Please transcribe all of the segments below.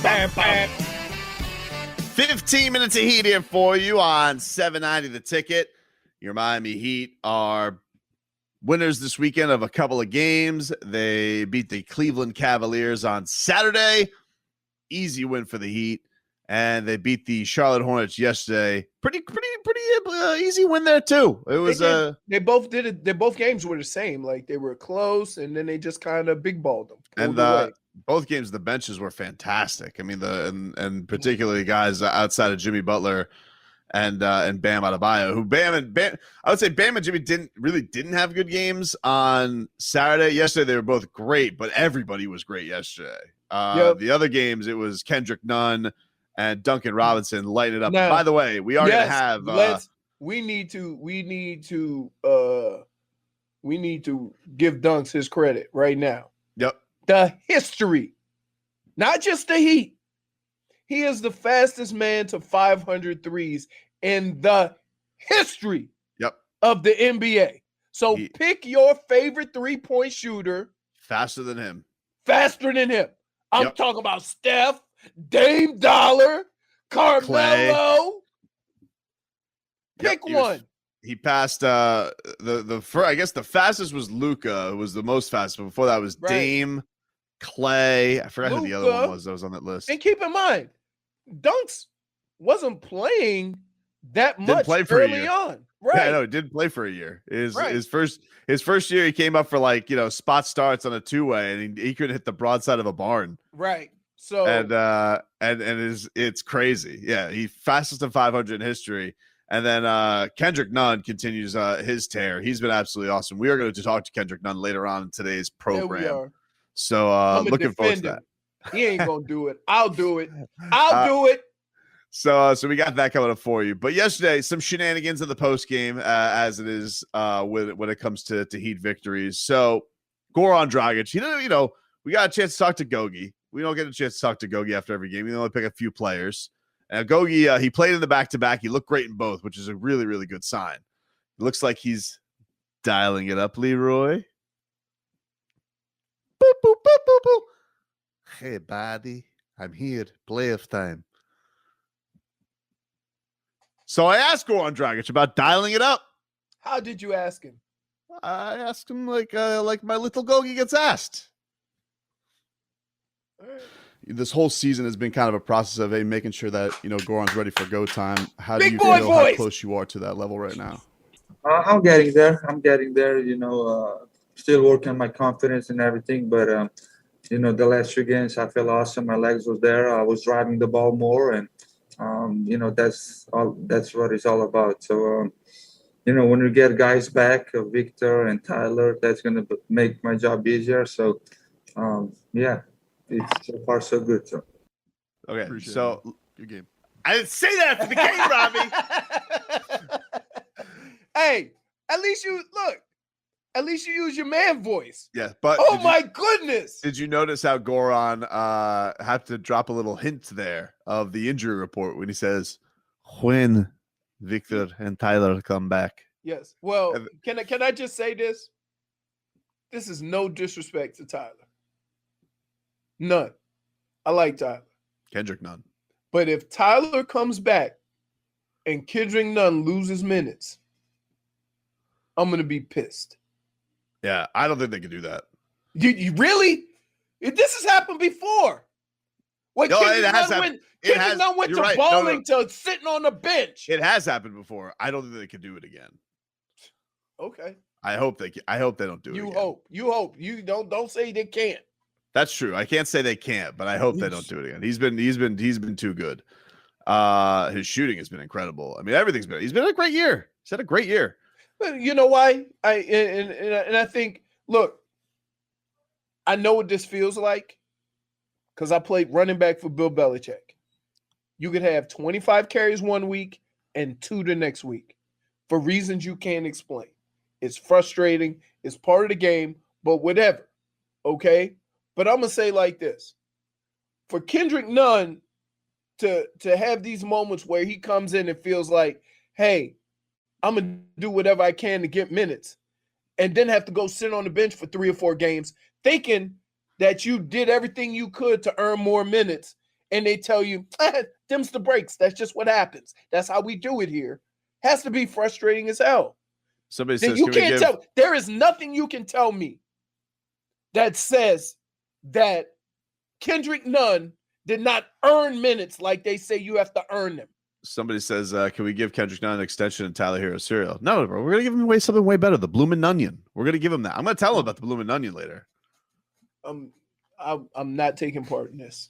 bam, bam. 15 minutes of heat here for you on 790 The Ticket. Your Miami Heat are winners this weekend of a couple of games. They beat the Cleveland Cavaliers on Saturday. Easy win for the Heat. And they beat the Charlotte Hornets yesterday. Pretty easy win there too. It was they both did it. Both games were the same. Like they were close, and then they just kind of big balled them. And both games, the benches were fantastic. I mean, and particularly guys outside of Jimmy Butler and Bam Adebayo, who Bam, I would say Bam and Jimmy didn't have good games on Saturday. Yesterday they were both great, but everybody was great yesterday. The other games, it was Kendrick Nunn and Duncan Robinson lighting it up. Now, by the way, we are going to have. We need to give Dunks his credit right now. Yep. The history, not just the Heat. He is the fastest man to 500 threes in the history of the NBA. So pick your favorite three-point shooter. Faster than him. I'm talking about Steph, Dame Dollar, Carmelo. Pick one. He passed I guess the fastest was Luka, who was the most fast. But before that was Dame, Clay. I forgot who the other one was that was on that list. And keep in mind, Dunks wasn't playing that much early on. Right. Yeah, no, he didn't play for a year. His first year, he came up for spot starts on a two-way, and he couldn't hit the broadside of a barn. Right. So it's crazy. Yeah, he fastest in 500 in history. And then Kendrick Nunn continues his tear. He's been absolutely awesome. We are going to talk to Kendrick Nunn later on in today's program. Yeah, we are. So looking forward to that. He ain't going to do it. I'll do it. Do it. So we got that coming up for you. But yesterday, some shenanigans in the post game, as it is when it comes to Heat victories. So Goran Dragić, we got a chance to talk to Gogi. We don't get a chance to talk to Gogi after every game. We only pick a few players. Gogi, he played in the back-to-back. He looked great in both, which is a really, really good sign. It looks like he's dialing it up, Leroy. Boop, boop, boop, boop, boop. Hey, buddy, I'm here. Playoff time. So I asked Goran Dragić about dialing it up. How did you ask him? I asked him like my little Gogi gets asked. All right. This whole season has been kind of a process of making sure that Goran's ready for go time. How do you feel how close you are to that level right now? I'm getting there. Still working on my confidence and everything. But the last few games I feel awesome. My legs was there. I was driving the ball more, and that's what it's all about. So when we get guys back, Victor and Tyler, that's gonna make my job easier. So it's so far so good. So okay, Appreciate good game. I didn't say that after the game, Robbie. Hey, at least you use your man voice. Yeah, but my goodness! Did you notice how Goran had to drop a little hint there of the injury report when he says when Victor and Tyler come back? Yes. Well, can I just say this? This is no disrespect to Tyler. None. I like Tyler. Kendrick Nunn. But if Tyler comes back and Kendrick Nunn loses minutes, I'm going to be pissed. Yeah, I don't think they can do that. You really? This has happened before. Kendrick Nunn went to bowling to sitting on the bench. It has happened before. I don't think they can do it again. Okay. I hope they don't do it. You hope. You don't say they can't. That's true. I can't say they can't, but I hope they don't do it again. He's been too good. His shooting has been incredible. I mean, he's been a great year. He's had a great year. But you know why? I think, look, I know what this feels like because I played running back for Bill Belichick. You could have 25 carries one week and 2 the next week for reasons you can't explain. It's frustrating. It's part of the game, but whatever. Okay? But I'm going to say like this. For Kendrick Nunn to have these moments where he comes in and feels like, hey, I'm going to do whatever I can to get minutes, and then have to go sit on the bench for 3 or 4 games, thinking that you did everything you could to earn more minutes, and they tell you, them's the breaks. That's just what happens. That's how we do it here. Has to be frustrating as hell. Somebody Then says, you can't tell. There is nothing you can tell me that says that Kendrick Nunn did not earn minutes like they say you have to earn them. Somebody says, can we give Kendrick Nunn an extension and Tyler Hero cereal? No, bro. We're going to give him away something way better. The Bloomin' Onion. We're going to give him that. I'm going to tell him about the Bloomin' Onion later. I'm not taking part in this.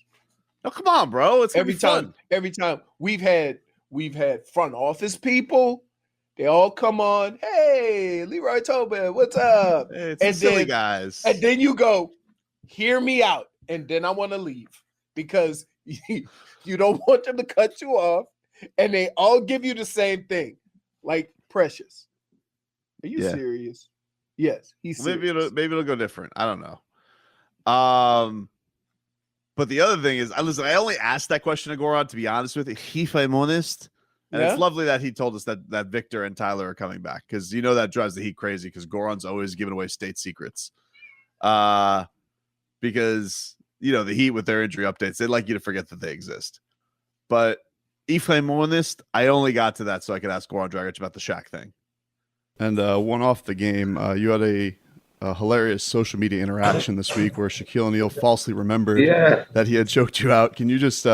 Oh, come on, bro. It's every time. Every time we've had front office people. They all come on. Hey, Leroy Tobin, what's up? Hey, it's silly guys. And then you go, hear me out. And then I want to leave because you don't want them to cut you off. And they all give you the same thing. Like, Precious. Are you serious? Yes, he's serious. Maybe it'll go different. I don't know. But the other thing is, I only asked that question to Goran, to be honest with you. If I'm honest. And it's lovely that he told us that Victor and Tyler are coming back, because that drives the Heat crazy, because Goran's always giving away state secrets. Because the Heat with their injury updates, they'd like you to forget that they exist. But if I'm honest, I only got to that so I could ask Goran Dragić about the Shaq thing. And one off the game, you had a hilarious social media interaction this week where Shaquille O'Neal falsely remembered that he had choked you out. Can you just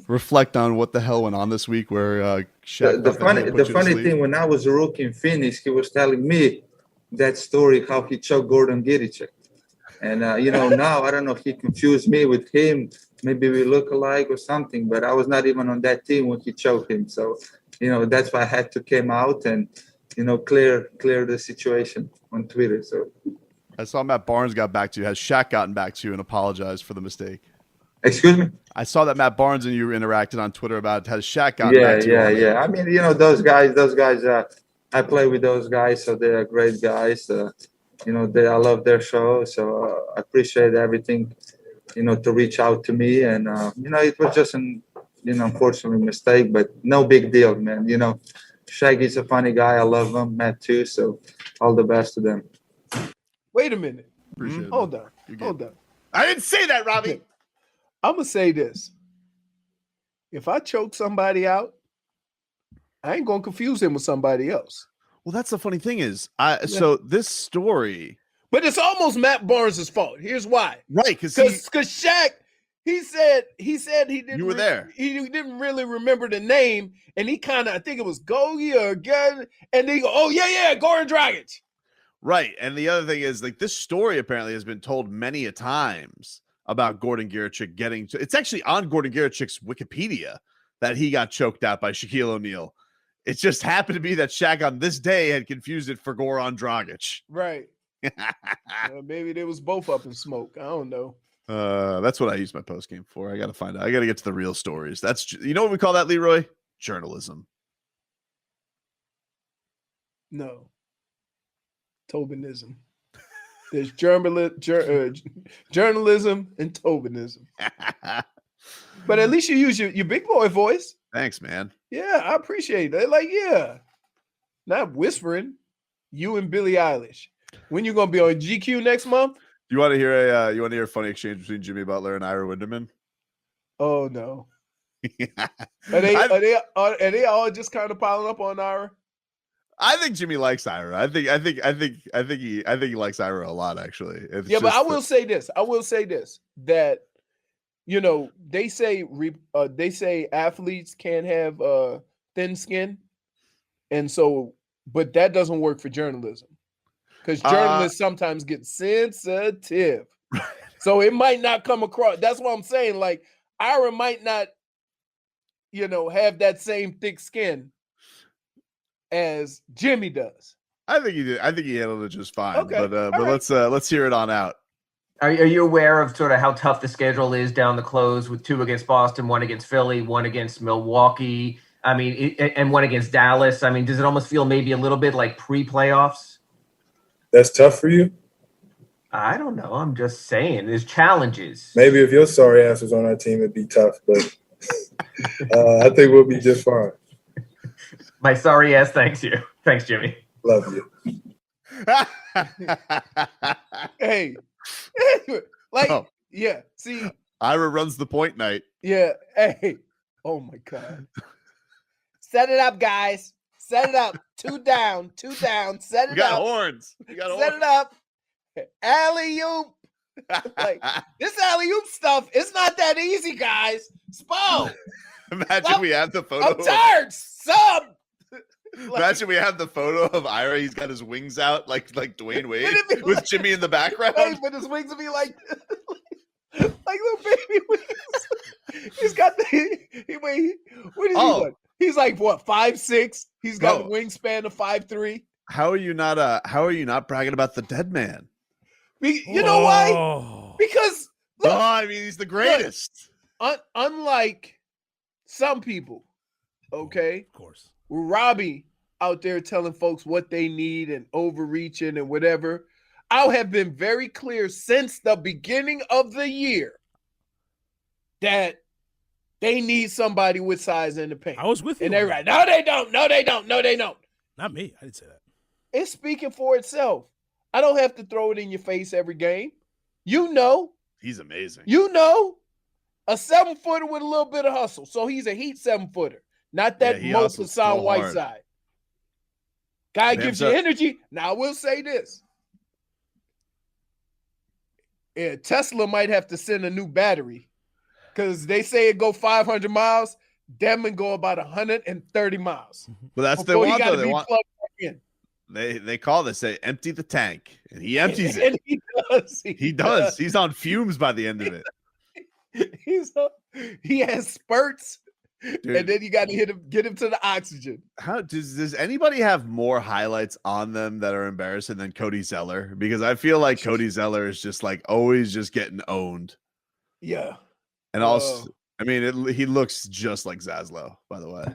reflect on what the hell went on this week where Shaq the funny thing, when I was a rookie in Phoenix, he was telling me that story, how he choked Goran Dragić. And now I don't know if he confused me with him. Maybe we look alike or something, but I was not even on that team when he choked him. So, that's why I had to come out and, clear the situation on Twitter. So I saw Matt Barnes got back to you. Has Shaq gotten back to you and apologized for the mistake? Excuse me? I saw that Matt Barnes and you interacted on Twitter about has Shaq gotten back to you? Yeah. I mean, those guys, I play with those guys, so they are great guys. I love their show, so I appreciate everything, to reach out to me. And, it was just an, unfortunate mistake, but no big deal, man. Shaggy's a funny guy. I love him, Matt too, so all the best to them. Wait a minute. Appreciate it. Hold on. I didn't say that, Robbie. I'm going to say this. If I choke somebody out, I ain't going to confuse him with somebody else. Well, that's the funny thing is, so this story. But it's almost Matt Barnes' fault. Here's why. Right, because Shaq, he said he didn't. You were there. He didn't really remember the name, and he kind of, I think it was Gogi or Gun, and they go, oh yeah, Goran Dragić. Right, and the other thing is, like, this story apparently has been told many a times about Goran Dragić getting to. It's actually on Goran Dragic's Wikipedia that he got choked out by Shaquille O'Neal. It just happened to be that Shaq on this day had confused it for Goran Dragić. Right. Maybe they was both up in smoke. I don't know. That's what I use my post game for. I got to find out. I got to get to the real stories. That's, what we call that, Leroy? Journalism. No. Tobinism. There's journalism and Tobinism. But at least you use your big boy voice. Thanks, man. Yeah, I appreciate that. Like, not whispering. You and Billie Eilish. When you gonna be on GQ next month? You want to hear a funny exchange between Jimmy Butler and Ira Winderman? Oh no. Are they all just kind of piling up on Ira? I think Jimmy likes Ira. I think he likes Ira a lot, actually. But I will say this. That they say athletes can't have thin skin, and so, but that doesn't work for journalism, because journalists sometimes get sensitive, so it might not come across. That's what I'm saying. Like, Ira might not, have that same thick skin as Jimmy does. I think he did. I think he handled it just fine. Okay. But let's hear it on out. Are you aware of sort of how tough the schedule is down the close, with 2 against Boston, 1 against Philly, 1 against Milwaukee? I mean, and 1 against Dallas. I mean, does it almost feel maybe a little bit like pre-playoffs? That's tough for you? I don't know. I'm just saying there's challenges. Maybe if your sorry ass was on our team, it'd be tough, but I think we'll be just fine. My sorry ass thanks you. Thanks, Jimmy. Love you. Hey, like, yeah. See, Ira runs the point night. Yeah. Hey. Oh my God. Set it up, guys. Set it up. 2 down. 2 down. Set it We got up. horns. We got Set horns. it up. Alley-oop. Like this alley-oop stuff, it's not that easy, guys. Spo. Imagine we have the photo. I'm tired. Sub. Imagine we have the photo of Ira. He's got his wings out like Dwayne Wade with like, Jimmy in the background. But his wings will be like little baby wings. He's got the what is he like? He's like what, 5'6"? He's got the wingspan of 5'3". How are you not bragging about the dead man? You know why? Because look, I mean, he's the greatest. Look, unlike some people, okay, of course, Robbie out there telling folks what they need and overreaching and whatever. I have been very clear since the beginning of the year that they need somebody with size in the paint. I was with you. And they're right. No, they don't. No, they don't. No, they don't. Not me. I didn't say that. It's speaking for itself. I don't have to throw it in your face every game. You know. He's amazing. You know. A 7-footer with a little bit of hustle. So he's a Heat 7-footer. Not that most Hassan Whiteside. Guy gives you energy. Now, I will say this. Yeah, Tesla might have to send a new battery because they say it go 500 miles. Devin go about 130 miles. Well, that's what they want, though. They want in. They call this, say, empty the tank. And he empties it. And he does. He does. He's on fumes by the end of it. He has spurts. Dude, and then you got to get him to the oxygen. How does anybody have more highlights on them that are embarrassing than Cody Zeller? Because I feel like Cody Zeller is just like always just getting owned. Yeah. And also, I mean, he looks just like Zaslow, by the way.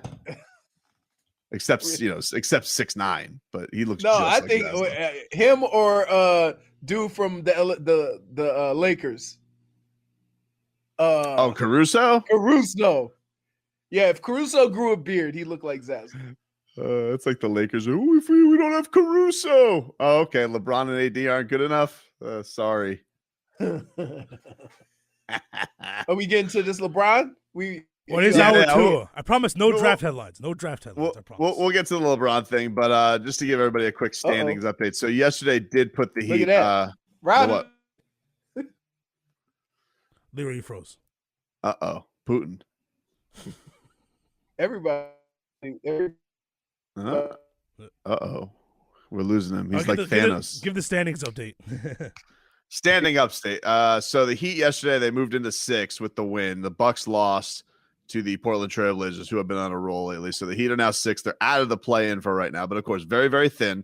Except 6'9", but he looks. No, just I like think Zaslow. Him or dude from the Lakers. Caruso. Caruso. Yeah, if Caruso grew a beard, he looked like Zaz. It's like the Lakers. Oh, if we don't have Caruso. Oh, okay. LeBron and AD aren't good enough. Sorry. Are we getting to this LeBron? What is our tour? I promise no draft headlines. No draft headlines. I promise. We'll get to the LeBron thing, but just to give everybody a quick standings update. So yesterday did put the Heat. Look at that. Rob. Leroy, you froze. Putin. Everybody. We're losing him. He's like Thanos. Give the standings update. Standing update. So the Heat yesterday, they moved into 6 with the win. The Bucks lost to the Portland Trailblazers, who have been on a roll lately. So the Heat are now 6. They're out of the play-in for right now, but of course, very, very thin.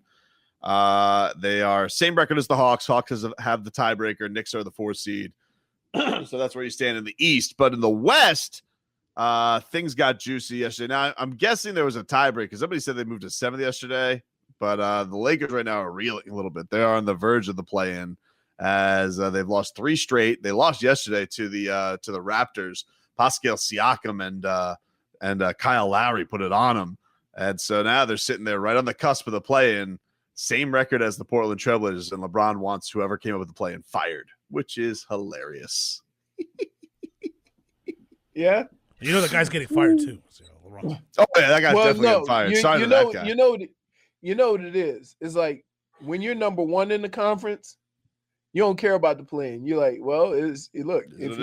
They are same record as the Hawks. Hawks have the tiebreaker. Knicks are the 4 seed. So that's where you stand in the East. But in the West, things got juicy yesterday. Now, I'm guessing there was a tiebreak because somebody said they moved to 7th yesterday. But the Lakers right now are reeling a little bit. They are on the verge of the play-in as they've lost 3 straight. They lost yesterday to the Raptors. Pascal Siakam and Kyle Lowry put it on them. And so now they're sitting there right on the cusp of the play-in. Same record as the Portland Trailblazers, and LeBron wants whoever came up with the play-in fired, which is hilarious. Yeah. You know the guy's getting fired too. So, oh yeah, that guy's definitely getting fired. Sorry to that guy. You know what it is. It's like when you're number 1 in the conference, you don't care about the play-in. You're like, well, if you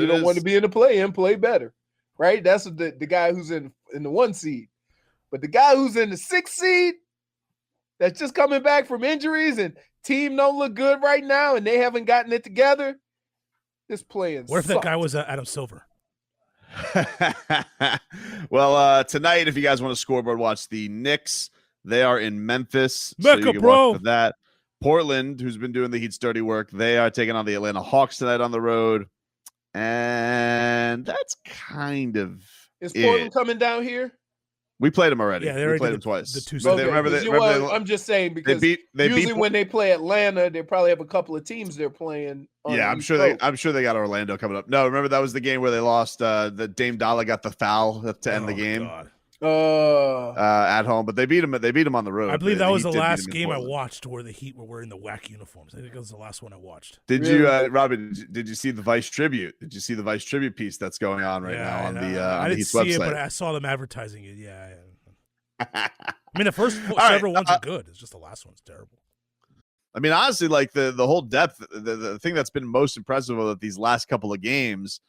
don't want to be in the play-in, play better, right? That's what the guy who's in the 1 seed, but the guy who's in the 6th seed, that's just coming back from injuries and team don't look good right now, and they haven't gotten it together. This play-in. What if that guy was Adam Silver? Well, tonight, if you guys want to scoreboard watch the Knicks, they are in Memphis. Mecca, so you can bro. watch for that. Portland, who's been doing the Heat's dirty work, they are taking on the Atlanta Hawks tonight on the road. And that's kind of Is Portland coming down here? We played them already. Yeah, we played them twice. The 2 I'm just saying because usually when they play Atlanta, they probably have a couple of teams they're playing. Yeah, I'm sure they got Orlando coming up. No, remember that was the game where they lost. The Dame Dollar got the foul to end the game. God. at home, but they beat him. They beat him on the road. I believe that was the last game I Portland. watched where the Heat were wearing the whack uniforms. I think it was the last one I watched. Did you, Robbie? Did you see the Vice tribute? Did you see the Vice tribute piece that's going on right now on the Heat's website? It, but I saw them advertising it. Yeah. I mean, the first several ones are good. It's just the last one's terrible. I mean, honestly, like the whole depth, the thing that's been most impressive about these last couple of games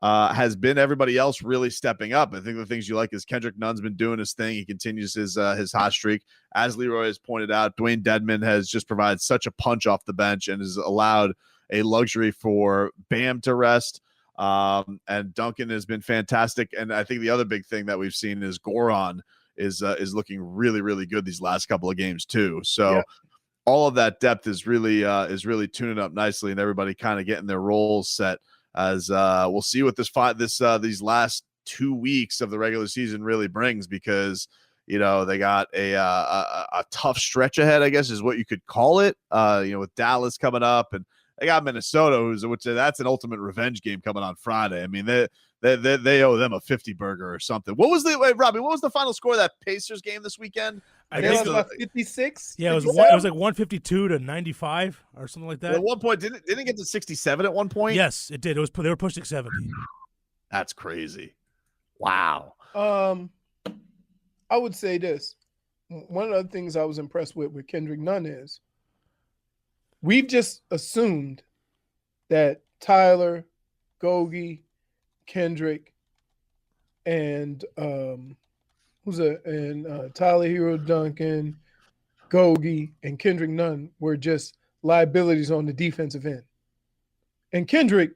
has been everybody else really stepping up. I think the things you like is Kendrick Nunn's been doing his thing. He continues his hot streak. As Leroy has pointed out, Dwayne Dedmon has just provided such a punch off the bench and has allowed a luxury for Bam to rest. And Duncan has been fantastic. And I think the other big thing that we've seen is Goran is looking really, really good these last couple of games too. So all of that depth is really tuning up nicely, and everybody kind of getting their roles set. As we'll see what these last 2 weeks of the regular season really brings, because they got a tough stretch ahead, I guess is what you could call it. With Dallas coming up, and they got Minnesota, that's an ultimate revenge game coming on Friday. I mean, they owe them a 50 burger or something. Robbie? What was the final score of that Pacers game this weekend? I think it was about 56. Yeah, it was like 152 to 95 or something like that. At one point, didn't it get to 67 at one point? Yes, it did. They were pushing 70. That's crazy. Wow. I would say this. One of the things I was impressed with Kendrick Nunn is we've just assumed that Tyler, Gogi, Kendrick, and Tyler Hero, Duncan, Gogi, and Kendrick Nunn were just liabilities on the defensive end. And Kendrick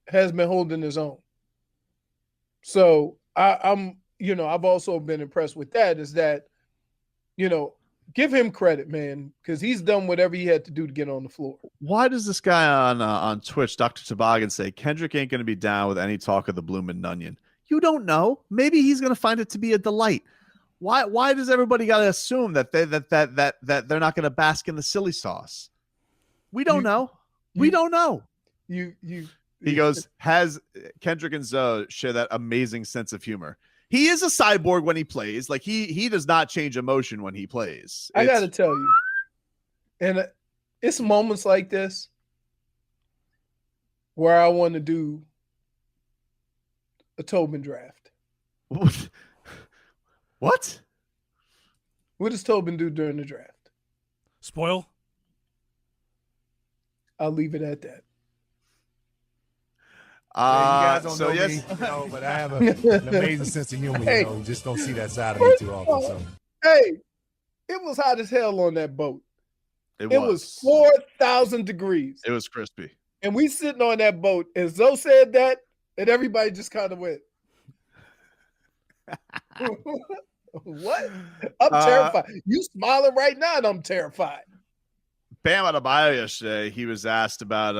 has been holding his own. So I'm I've also been impressed with that, is that, give him credit, man, because he's done whatever he had to do to get on the floor. Why does this guy on Twitch, Dr. Toboggan, say Kendrick ain't going to be down with any talk of the Bloomin' Nunion? You don't know. Maybe he's going to find it to be a delight. Why does everybody got to assume that they're not going to bask in the silly sauce? We don't know. We don't know. He goes, has Kendrick and Zoe share that amazing sense of humor? He is a cyborg when he plays. Like he does not change emotion when he plays. I got to tell you, and it's moments like this where I want to do a Tobin draft. What? What does Tobin do during the draft? Spoil? I'll leave it at that. You guys don't know me, but I have an amazing sense of humor. You just don't see that side of me too often. So. Hey, it was hot as hell on that boat. It was 4,000 degrees. It was crispy. And we sitting on that boat, and Zoe said that, and everybody just kind of went, what? I'm terrified. You smiling right now, and I'm terrified. Bam Adebayo yesterday, he was asked about,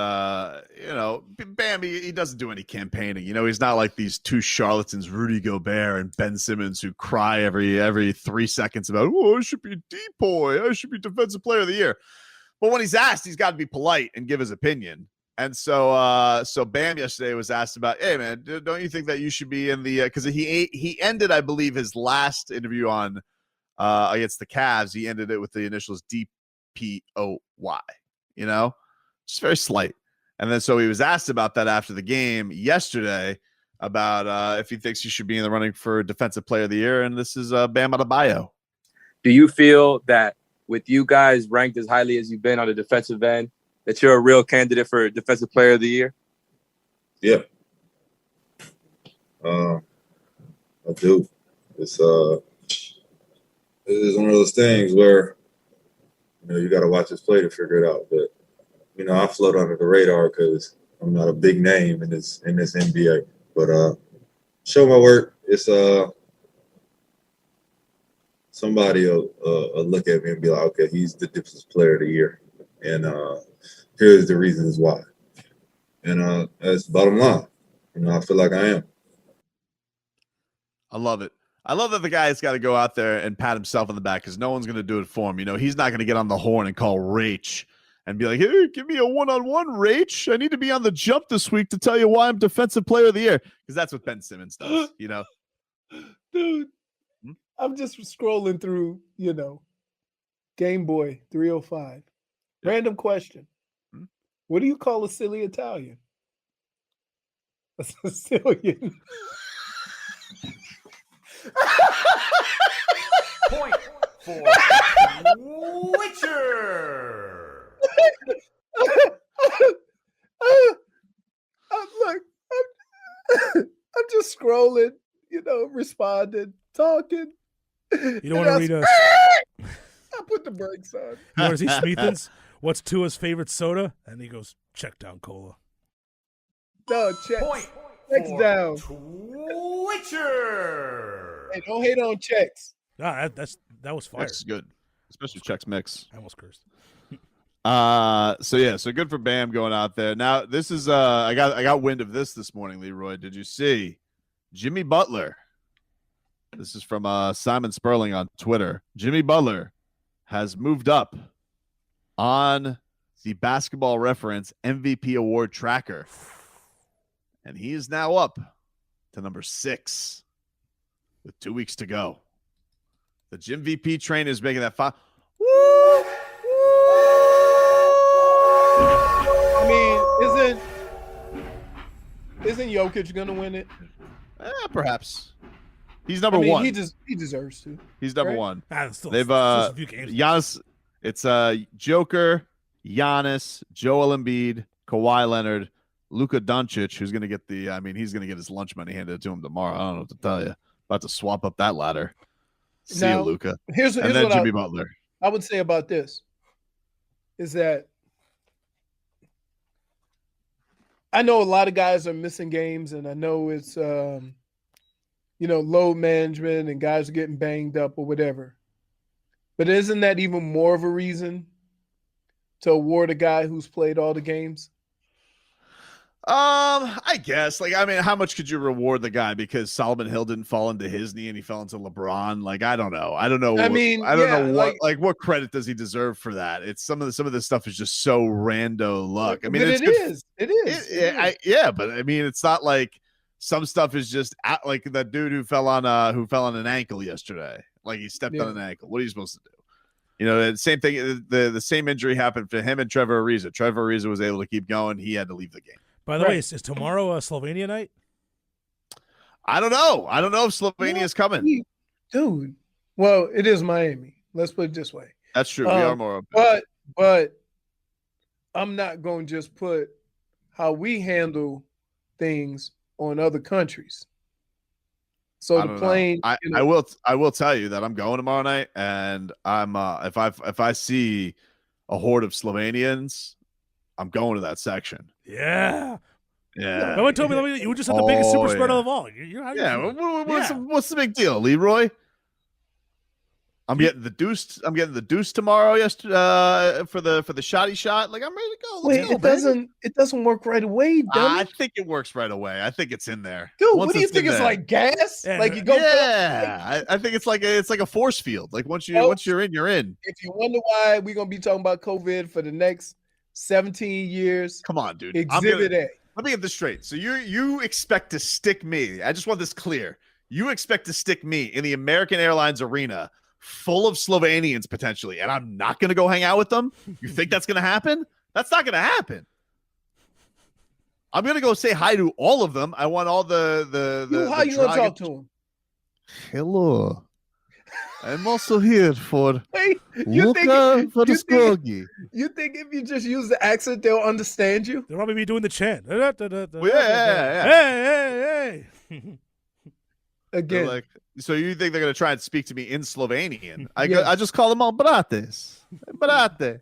Bam, he doesn't do any campaigning. He's not like these two charlatans, Rudy Gobert and Ben Simmons, who cry every 3 seconds about, I should be DPOY. I should be Defensive Player of the Year. But when he's asked, he's got to be polite and give his opinion. And so Bam yesterday was asked about, hey, man, don't you think that you should be in the because he ended, I believe, his last interview on against the Cavs. He ended it with the initials DPOY, just very slight. And then so he was asked about that after the game yesterday about if he thinks he should be in the running for Defensive Player of the Year. And this is Bam Adebayo. Do you feel that with you guys ranked as highly as you've been on the defensive end, that you're a real candidate for Defensive Player of the Year? Yeah. I do. It's one of those things where, you got to watch us play to figure it out. But, I float under the radar because I'm not a big name in this NBA. But show my work. It's somebody will look at me and be like, okay, he's the Defensive Player of the Year. And here's the reasons why. And that's the bottom line. I feel like I am. I love it. I love that the guy's got to go out there and pat himself on the back because no one's going to do it for him. He's not going to get on the horn and call Rach and be like, hey, give me a one-on-one, Rach. I need to be on the jump this week to tell you why I'm Defensive Player of the Year. Because that's what Ben Simmons does, Dude, I'm just scrolling through, Game Boy 305. Random question. What do you call a silly Italian? A Sicilian. Point for Witcher. I'm just scrolling, responding, talking. You don't want to read us. I put the brakes on. You want to see Smeaton's? What's Tua's favorite soda? And he goes, check down cola. No, checks. Checks down. Witcher. Hey, don't hate on checks. Nah, that was fire. That's good, especially checks mix. I almost cursed. So good for Bam going out there. Now this is I got wind of this morning, Leroy. Did you see Jimmy Butler? This is from Simon Sperling on Twitter. Jimmy Butler has moved up on the Basketball Reference MVP award tracker, and he is now up to number 6 with 2 weeks to go. The Jim VP train is making that fire. I mean, isn't Jokic gonna win it? Perhaps. He's number one. He deserves to. He's number right? one. They've a few games. Giannis. It's Joker, Giannis, Joel Embiid, Kawhi Leonard, Luka Doncic, who's gonna get he's gonna get his lunch money handed to him tomorrow. I don't know what to tell you. About to swap up that ladder. See you, Luka. Here's and then what Jimmy Butler. I would say about this is that I know a lot of guys are missing games, and I know it's load management and guys are getting banged up or whatever. But isn't that even more of a reason to award a guy who's played all the games? I guess. How much could you reward the guy because Solomon Hill didn't fall into his knee and he fell into LeBron? I don't know. I don't know what credit does he deserve for that. It's some of this stuff is just so rando luck. I mean, but it is. But it's not like some stuff is just like that dude who fell on an ankle yesterday. Like he stepped on an ankle. What are you supposed to do? The same thing. The same injury happened to him and Trevor Ariza. Trevor Ariza was able to keep going. He had to leave the game. By the way, is tomorrow Slovenia night? I don't know. I don't know if Slovenia is coming. Dude. Well, it is Miami. Let's put it this way. That's true. We are more open. But I'm not going to just put how we handle things on other countries. So the plane. I will tell you that I'm going tomorrow night, and I'm if I see a horde of Slovenians, I'm going to that section. Yeah. Yeah. No one told me you just had the biggest super spreader of all. What's the big deal, Leroy? I'm getting the deuce. I'm getting the deuce tomorrow. Yesterday for the shotty shot. I'm ready to go. It doesn't work right away. I think it works right away. I think it's in there. Dude, what do you think? It's like gas? Yeah. Like you go. Yeah, I think it's like a force field. Like once you're in, you're in. If you wonder why we're gonna be talking about COVID for the next 17 years, come on, dude. Exhibit A. Let me get this straight. So you expect to stick me? I just want this clear. You expect to stick me in the American Airlines arena full of Slovenians potentially, and I'm not going to go hang out with them? You think that's going to happen? That's not going to happen. I'm going to go say hi to all of them. I want all the how you going to talk to them? Hello. I'm also here for You think if you just use the accent, they'll understand you? They'll probably be doing the chant. Yeah. Hey. Again. So you think they're going to try and speak to me in Slovenian? I just call them all brates. Brate.